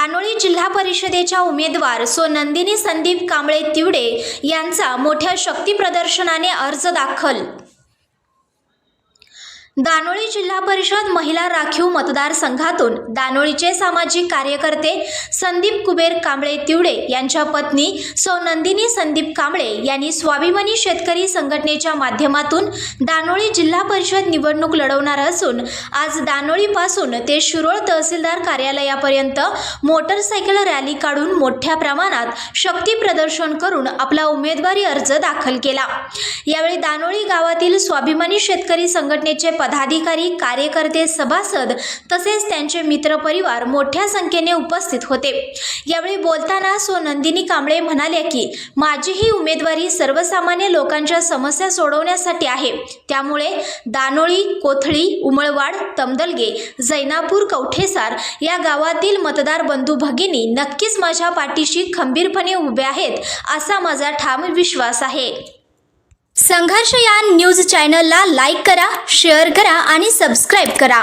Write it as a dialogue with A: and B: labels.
A: दानोळी जिल्हा परिषदेच्या उमेदवार सो नंदिनी संदीप कांबळे तिवडे यांचा मोठ्या शक्ती प्रदर्शनाने अर्ज दाखल। दानोळी जिल्हा परिषद महिला राखीव मतदारसंघातून दानोळीचे सामाजिक कार्यकर्ते संदीप कुबेर कांबळे तिवडे यांच्या पत्नी सौ नंदिनी संदीप कांबळे यांनी स्वाभिमानी शेतकरी संघटनेच्या माध्यमातून दानोळी जिल्हा परिषद निवडणूक लढवणार असून आज दानोळीपासून ते शिरोळ तहसीलदार कार्यालयापर्यंत मोटरसायकल रॅली काढून मोठ्या प्रमाणात शक्ती प्रदर्शन करून आपला उमेदवारी अर्ज दाखल केला। यावेळी दानोळी गावातील स्वाभिमानी शेतकरी संघटनेचे पदाधिकारी, कार्यकर्ते, सभासद तसेच त्यांचे मित्रपरिवार मोठ्या संख्येने उपस्थित होते। यावेळी बोलताना सो नंदिनी कांबळे म्हणाल्या की माझी ही उमेदवारी सर्वसामान्य लोकांच्या समस्या सोडवण्यासाठी आहे। त्यामुळे दानोळी, कोथळी, उमळवाड, तमदलगे, जैनापूर, कवठेसार या गावातील मतदार बंधू भगिनी नक्कीच माझ्या पाठीशी खंबीरपणे उभे आहेत असा माझा ठाम विश्वास आहे। संघर्ष या न्यूज चॅनलला लाईक करा, शेअर करा आणि सबस्क्राईब करा।